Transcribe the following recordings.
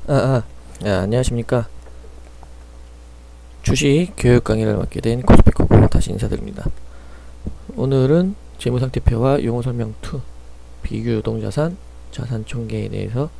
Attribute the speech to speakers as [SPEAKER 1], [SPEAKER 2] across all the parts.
[SPEAKER 1] 안녕하십니까. 주식 교육 강의를 맡게 된 코스피코고 다시 인사드립니다. 오늘은 재무상태표와 용어설명 2 비교유동자산 자산총계에 대해서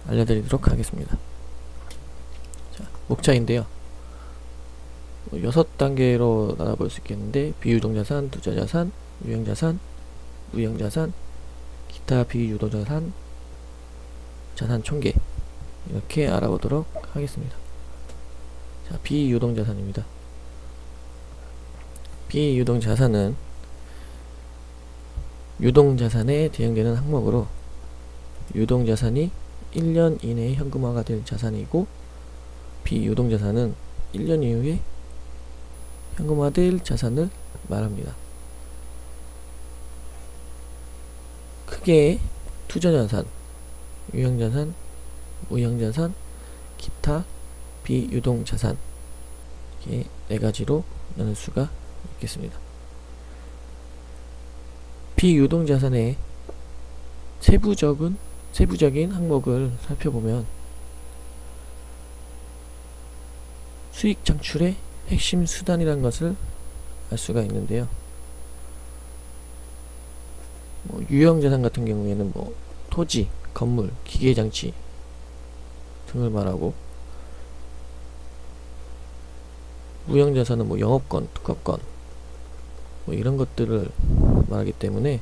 [SPEAKER 1] 알려드리도록 하겠습니다. 자, 목차인데요. 6단계로 나눠볼 수 있겠는데 비유동자산, 투자자산, 유형자산, 무형자산, 기타 비유동자산 자산총계 이렇게 알아보도록 하겠습니다. 자, 비유동자산입니다. 비유동자산은 유동자산에 대응되는 항목으로 유동자산이 1년 이내에 현금화가 될 자산이고 비유동자산은 1년 이후에 현금화될 자산을 말합니다. 크게 투자자산, 유형자산, 무형자산, 기타 비유동자산 이렇게 4가지로 나눌 수가 있겠습니다. 비유동자산의 세부적인 항목을 살펴보면 수익 창출의 핵심 수단이라는 것을 알 수가 있는데요. 유형자산 같은 경우에는 토지, 건물, 기계장치 등을 말하고, 무형자산은 영업권, 특허권 이런 것들을 말하기 때문에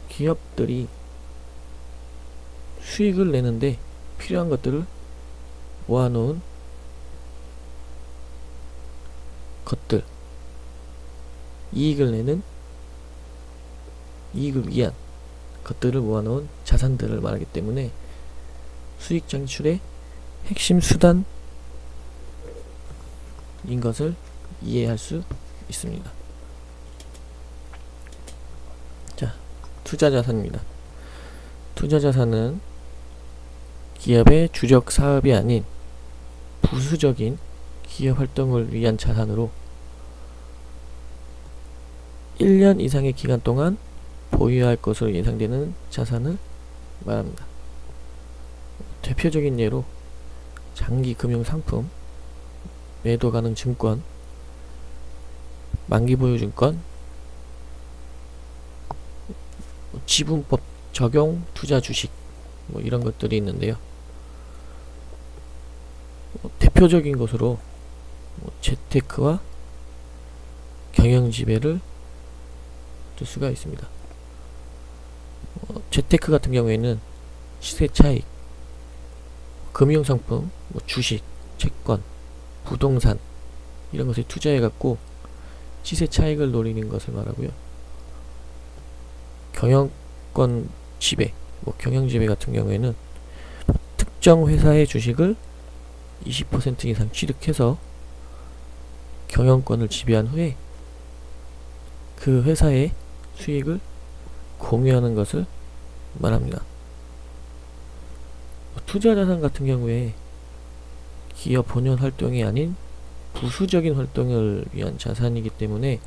[SPEAKER 1] 기업들이 수익을 내는데 필요한 것들을 모아놓은 것들, 이익을 위한 것들을 모아놓은 자산들을 말하기 때문에 수익 창출의 핵심 수단인 것을 이해할 수 있습니다. 자, 투자자산입니다. 투자자산은 기업의 주력 사업이 아닌 부수적인 기업 활동을 위한 자산으로 1년 이상의 기간 동안 보유할 것으로 예상되는 자산을 말합니다. 대표적인 예로 장기 금융 상품, 매도 가능 증권, 만기 보유 증권, 지분법 적용 투자 주식 이런 것들이 있는데요. 대표적인 것으로 재테크와 경영지배를 들 수가 있습니다. 재테크 같은 경우에는 시세 차익, 금융상품, 주식, 채권, 부동산 이런 것에 투자해 갖고 시세 차익을 노리는 것을 말하고요. 경영권 지배, 경영지배 같은 경우에는 특정 회사의 주식을 20% 이상 취득해서 경영권을 지배한 후에 그 회사의 수익을 공유하는 것을 말합니다. 투자자산 같은 경우에 기업 본연 활동이 아닌 부수적인 활동을 위한 자산이기 때문에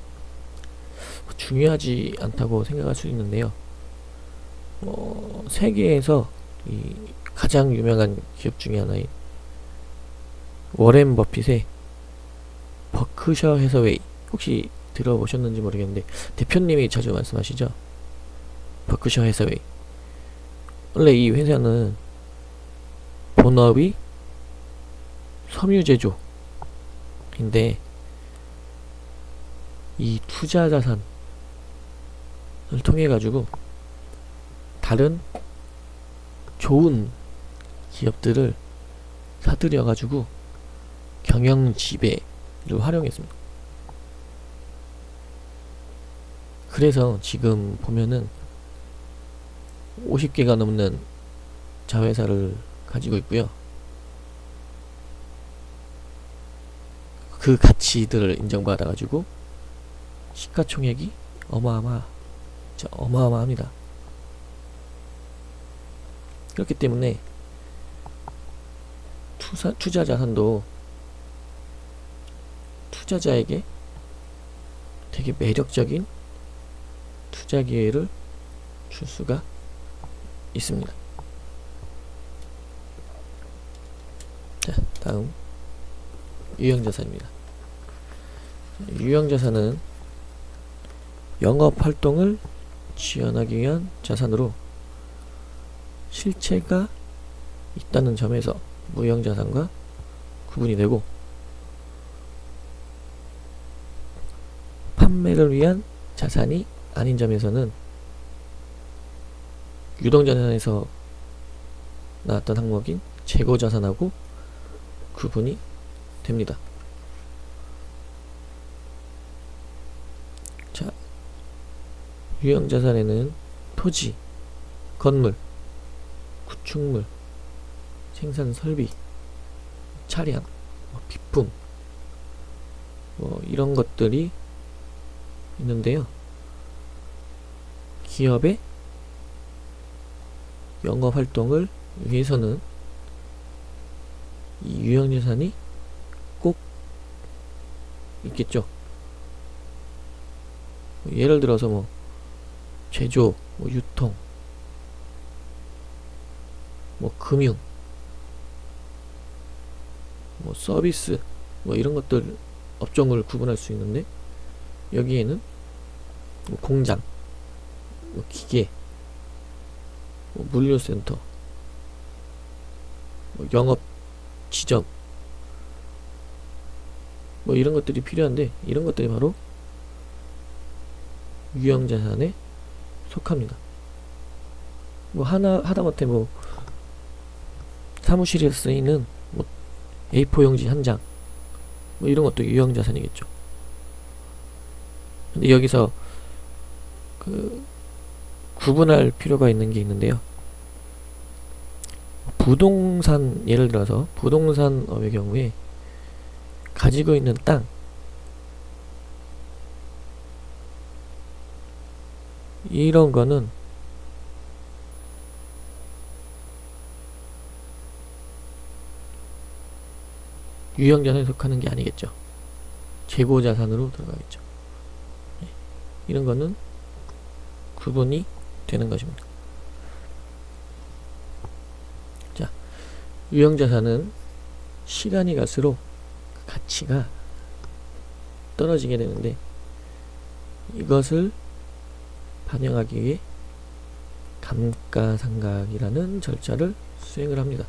[SPEAKER 1] 중요하지 않다고 생각할 수 있는데요. 세계에서 가장 유명한 기업 중에 하나인 워렌 버핏의 버크셔 해서웨이, 혹시 들어보셨는지 모르겠는데 대표님이 자주 말씀하시죠. 버크셔 해서웨이. 원래 이 회사는 본업이 섬유제조인데 이 투자자산을 통해 가지고 다른 좋은 기업들을 사들여 가지고 경영 지배를 활용했습니다. 그래서 지금 보면은 50개가 넘는 자회사를 가지고 있고요. 그 가치들을 인정받아 가지고 시가총액이 어마어마합니다. 그렇기 때문에 투자자산도 투자자에게 되게 매력적인 투자 기회를 줄 수가 있습니다. 다음 유형자산입니다. 유형자산은 영업활동을 지원하기 위한 자산으로 실체가 있다는 점에서 무형자산과 구분이 되고, 판매를 위한 자산이 아닌 점에서는 유동자산에서 나왔던 항목인 재고자산하고 구분이 됩니다. 자, 유형자산에는 토지, 건물, 구축물, 생산설비, 차량, 비품, 이런 것들이 있는데요. 기업의 영업활동을 위해서는 이 유형자산이 꼭 있겠죠. 예를 들어서 제조, 유통, 금융, 서비스, 이런 것들 업종을 구분할 수 있는데, 여기에는 공장, 기계, 물류센터, 영업 지점, 이런 것들이 필요한데, 이런 것들이 바로 유형자산에 속합니다. 하다못해 사무실에 쓰이는 A4 용지 한 장, 이런 것도 유형자산이겠죠. 근데 여기서 구분할 필요가 있는 게 있는데요. 부동산, 예를 들어서 부동산업의 경우에 가지고 있는 땅, 이런 거는 유형자산에 속하는 게 아니겠죠. 재고자산으로 들어가겠죠. 이런 거는 구분이 되는 것입니다. 자, 유형자산은 시간이 갈수록 가치가 떨어지게 되는데, 이것을 반영하기 위해 감가상각이라는 절차를 수행을 합니다.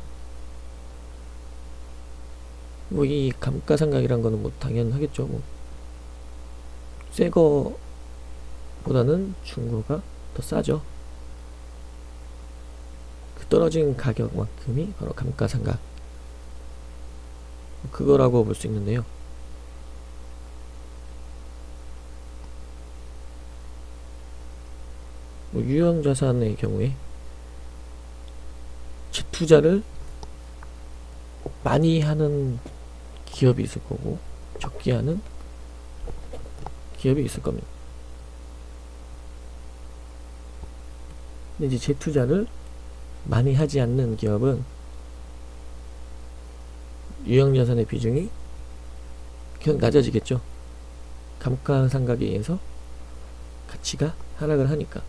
[SPEAKER 1] 이 감가상각이란 거는 당연하겠죠. 새 거보다는 중고가 더 싸죠. 그 떨어진 가격만큼이 바로 감가상각, 그거라고 볼 수 있는데요. 유형자산의 경우에 재투자를 많이 하는 기업이 있을 거고, 적게 하는 기업이 있을 겁니다. 근데 이제 재투자를 많이 하지 않는 기업은 유형자산의 비중이 계속 낮아지겠죠. 감가상각에 의해서 가치가 하락을 하니까.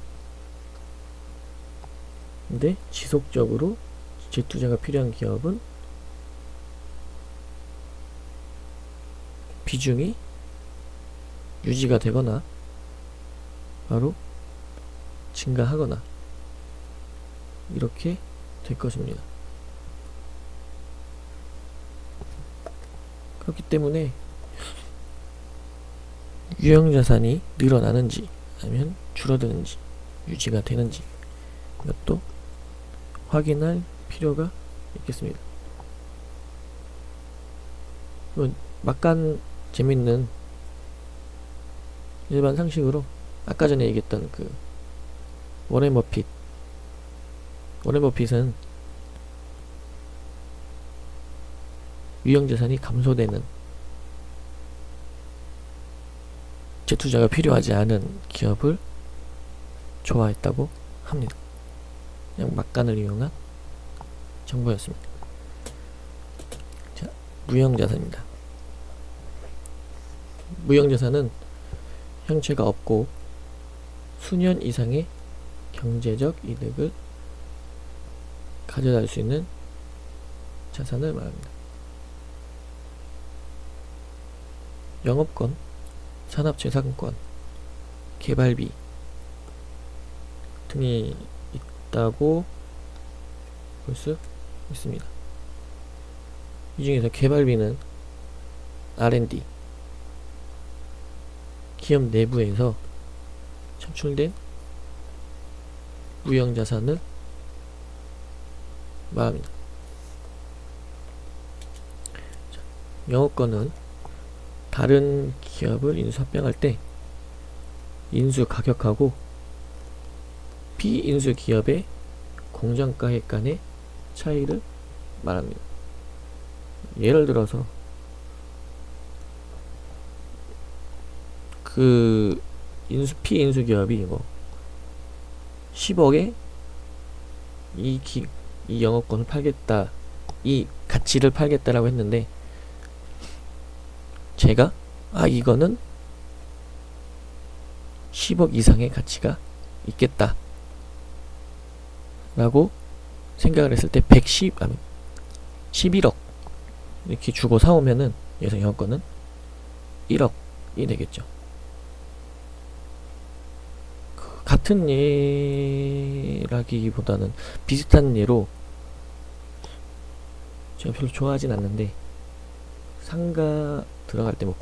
[SPEAKER 1] 근데 지속적으로 재투자가 필요한 기업은 비중이 유지가 되거나 바로 증가하거나 이렇게 될 것입니다. 그렇기 때문에 유형자산이 늘어나는지 아니면 줄어드는지 유지가 되는지, 이것도 확인할 필요가 있겠습니다. 막간 재밌는 일반 상식으로 아까 전에 얘기했던 워렌 버핏은 유형자산이 감소되는, 재투자가 필요하지 않은 기업을 좋아했다고 합니다. 그냥 막간을 이용한 정보였습니다. 자, 무형자산입니다. 무형자산은 형체가 없고 수년 이상의 경제적 이득을 가져갈 수 있는 자산을 말합니다. 영업권, 산업재산권, 개발비 등이 있다고 볼 수 있습니다. 이 중에서 개발비는 R&D, 기업 내부에서 창출된 무형자산을 말합니다. 영업권은 다른 기업을 인수합병할 때 인수 가격하고 비인수 기업의 공정가액 간의 차이를 말합니다. 예를 들어서 그 비인수 기업이 뭐 10억에 이 영업권을 팔겠다, 이 가치를 팔겠다라고 했는데, 제가 이거는 10억 이상의 가치가 있겠다 라고 생각을 했을 때 11억 이렇게 주고 사오면은 여기서 영업권은 1억이 되겠죠. 같은 예라기보다는 비슷한 예로, 제가 별로 좋아하진 않는데 상가 들어갈 때 뭐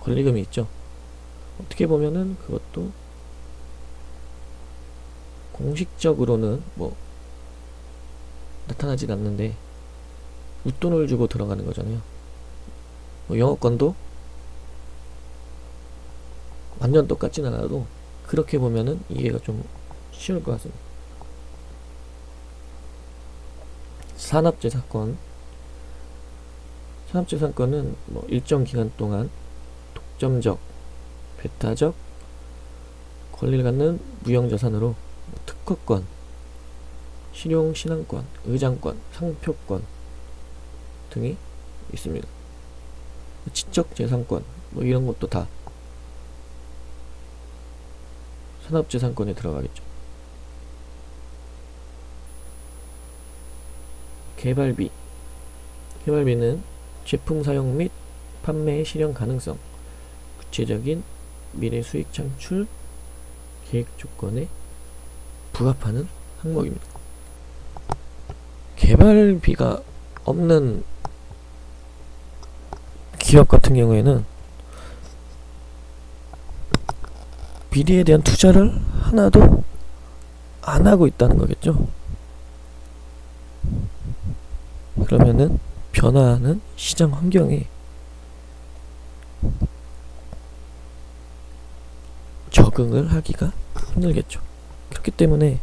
[SPEAKER 1] 권리금이 있죠. 어떻게 보면은 그것도 공식적으로는 뭐 나타나진 않는데 웃돈을 주고 들어가는 거잖아요. 뭐 영업권도 완전 똑같진 않아도 그렇게 보면은 이해가 좀 쉬울 것 같습니다. 산업재산권은 뭐 일정 기간 동안 독점적, 배타적 권리를 갖는 무형자산으로 특허권, 실용신안권, 의장권, 상표권 등이 있습니다. 지적재산권 뭐 이런 것도 다 산업재산권에 들어가겠죠. 개발비는 제품 사용 및 판매의 실현 가능성, 구체적인 미래 수익 창출 계획 조건에 부합하는 항목입니다. 개발비가 없는 기업 같은 경우에는 미래에 대한 투자를 하나도 안 하고 있다는 거겠죠. 그러면은 변화하는 시장 환경에 적응을 하기가 힘들겠죠. 그렇기 때문에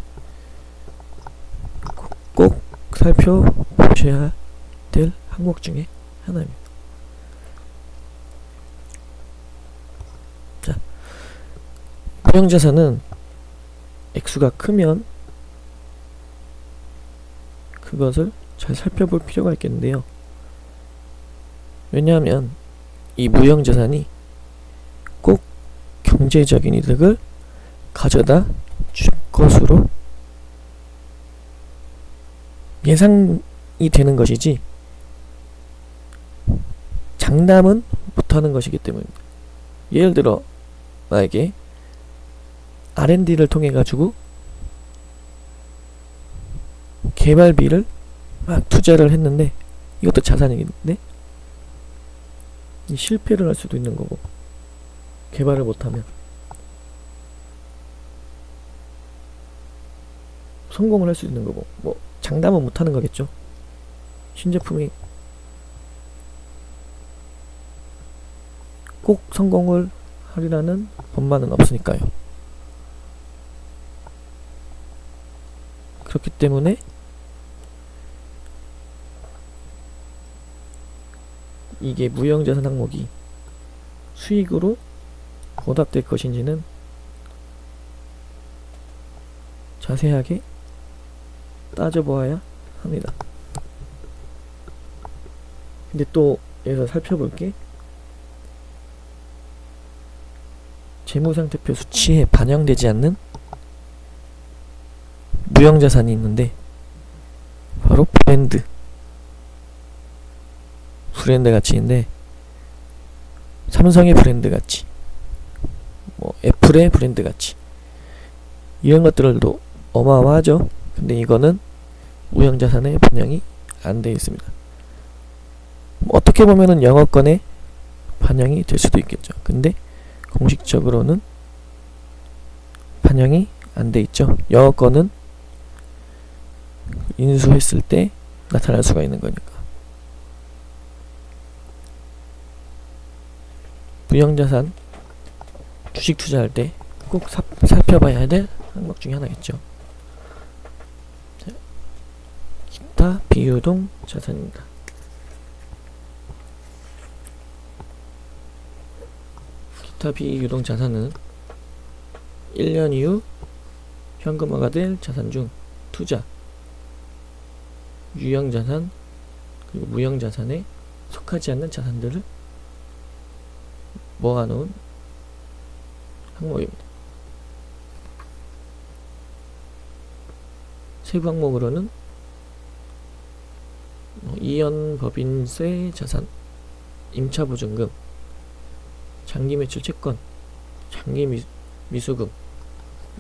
[SPEAKER 1] 꼭 살펴보셔야 될 항목 중에 하나입니다. 자, 무형자산은 액수가 크면 그것을 잘 살펴볼 필요가 있겠는데요. 왜냐하면 이 무형자산이 꼭 경제적인 이득을 가져다 줄 것으로 예상이 되는 것이지 장담은 못하는 것이기 때문입니다. 예를 들어 만약에 R&D를 통해 가지고 개발비를 막 투자를 했는데, 이것도 자산이긴데 실패를 할 수도 있는 거고, 개발을 못하면 성공을 할 수 있는 거고, 뭐 장담은 못하는 거겠죠. 신제품이 꼭 성공을 하리라는 법만은 없으니까요. 그렇기 때문에 이게 무형자산 항목이 수익으로 보답될 것인지는 자세하게 따져보아야 합니다. 근데 또 여기서 살펴볼 게, 재무상태표 수치에 반영되지 않는 무형자산이 있는데 바로 브랜드 브랜드 가치인데, 삼성의 브랜드 가치, 뭐 애플의 브랜드 가치, 이런 것들도 어마어마하죠. 근데 이거는 무형자산에 반영이 안 되어 있습니다. 뭐 어떻게 보면은 영업권에 반영이 될 수도 있겠죠. 근데 공식적으로는 반영이 안 돼 있죠. 영업권은 인수했을 때 나타날 수가 있는 거니까. 무형자산 주식 투자할 때 꼭 살펴봐야 될 항목 중에 하나겠죠. 자, 기타 비유동 자산입니다. 기타 비유동 자산은 1년 이후 현금화가 될 자산 중 투자, 유형자산, 그리고 무형자산에 속하지 않는 자산들을 모아놓은 항목입니다. 세부 항목으로는 이연법인세 자산, 임차보증금, 장기매출 채권, 장기미수금,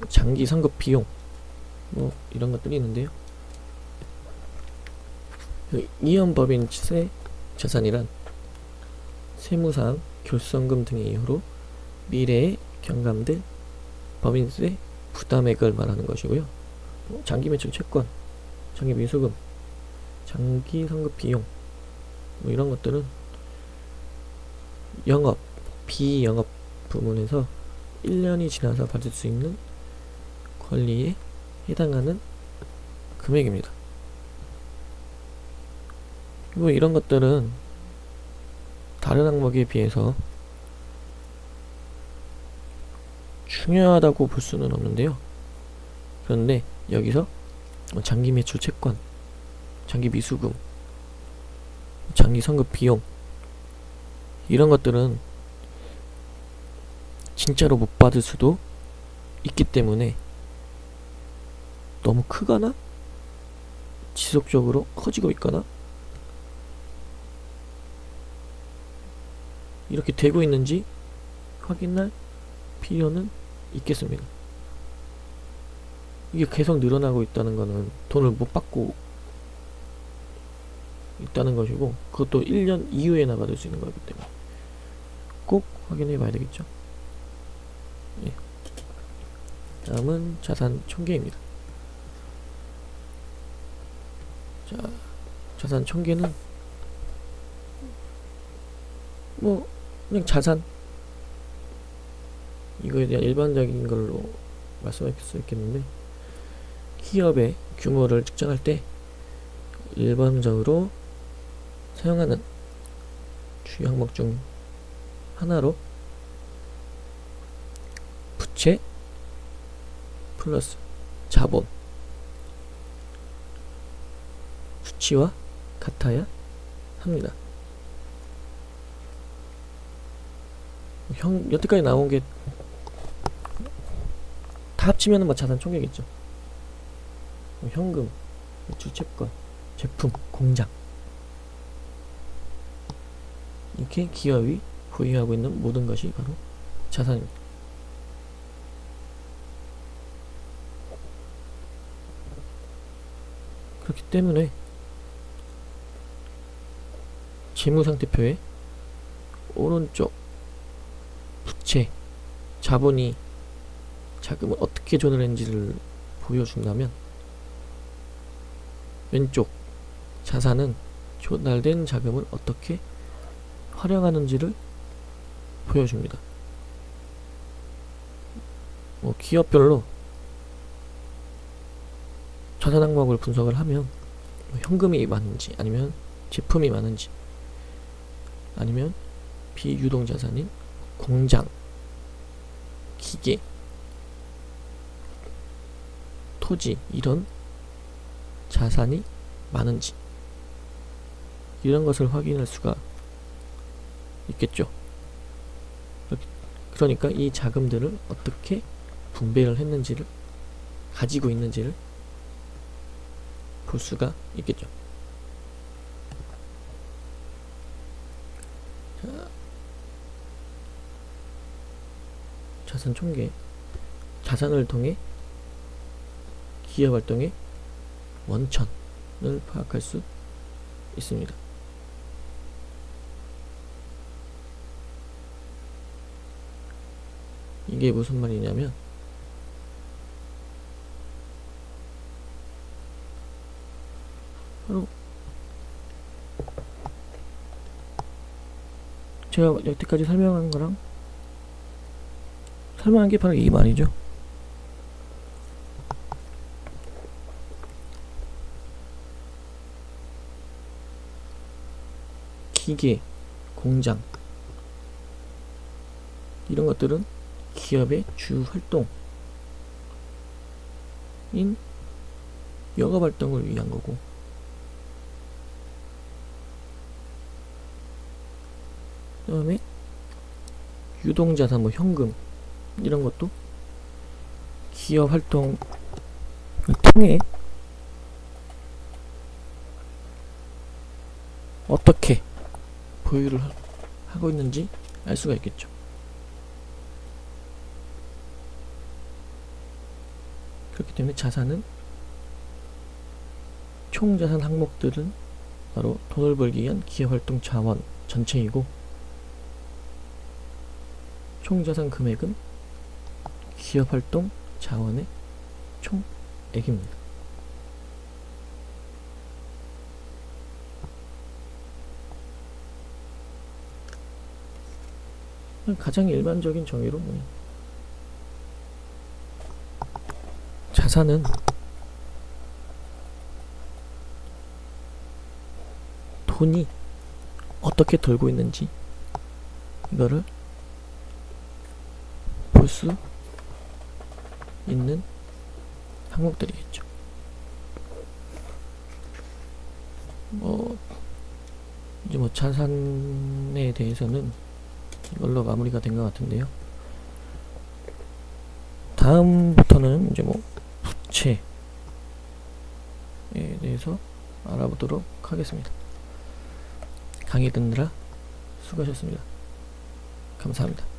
[SPEAKER 1] 장기선급 비용, 뭐 이런 것들이 있는데요. 이연법인세 자산이란 세무상, 결손금 등의 이유로 미래에 경감될 법인세 부담액을 말하는 것이고요. 장기매출 채권, 장기미수금, 장기선급 비용, 뭐 이런 것들은 영업, 비영업 부문에서 1년이 지나서 받을 수 있는 권리에 해당하는 금액입니다. 그리고 이런 것들은 다른 항목에 비해서 중요하다고 볼 수는 없는데요. 그런데 여기서 장기 매출 채권, 장기 미수금, 장기 선급 비용, 이런 것들은 진짜로 못 받을 수도 있기 때문에 너무 크거나 지속적으로 커지고 있거나 이렇게 되고 있는지 확인할 필요는 있겠습니다. 이게 계속 늘어나고 있다는 거는 돈을 못 받고 있다는 것이고, 그것도 1년 이후에나 받을 수 있는 거기 때문에 꼭 확인해 봐야 되겠죠. 예. 다음은 자산 총계입니다. 자, 자산 총계는 뭐 그냥 자산, 이거에 대한 일반적인 걸로 말씀할 수 있겠는데, 기업의 규모를 측정할 때 일반적으로 사용하는 주요 항목 중 하나로 부채 플러스 자본, 수치와 같아야 합니다. 여태까지 나온 게 다 합치면 뭐 자산 총계겠죠. 현금, 주채권, 제품, 공장, 이렇게 기업이 보유하고 있는 모든 것이 바로 자산입니다. 그렇기 때문에 재무상태표에 오른쪽 부채, 자본이 자금을 어떻게 조달했는지를 보여준다면, 왼쪽 자산은 조달된 자금을 어떻게 활용하는지를 보여줍니다. 뭐 기업별로 자산 항목을 분석을 하면 현금이 많은지, 아니면 제품이 많은지, 아니면 비유동 자산인 공장, 기계, 토지, 이런 자산이 많은지, 이런 것을 확인할 수가 있겠죠. 그러니까 이 자금들을 어떻게 분배를 했는지를, 가지고 있는지를 볼 수가 있겠죠. 자산 총계, 자산을 통해 기업 활동의 원천을 파악할 수 있습니다. 이게 무슨 말이냐면 바로 제가 여태까지 설명한 거랑 설명한 게 바로 이 말이죠. 기계, 공장 이런 것들은 기업의 주 활동인 영업 활동을 위한 거고, 그 다음에 유동자산, 뭐 현금 이런 것도 기업 활동을 통해 어떻게 보유를 하고 있는지 알 수가 있겠죠. 그렇기 때문에 자산은, 총 자산 항목들은 바로 돈을 벌기 위한 기업 활동 자원 전체이고, 총 자산 금액은 기업 활동 자원의 총액입니다. 가장 일반적인 정의로 자산은 돈이 어떻게 돌고 있는지 이거를 볼 수 있는 항목들이겠죠. 이제 뭐 자산에 대해서는 이걸로 마무리가 된 것 같은데요. 다음부터는 이제 뭐 부채에 대해서 알아보도록 하겠습니다. 강의 듣느라 수고하셨습니다. 감사합니다.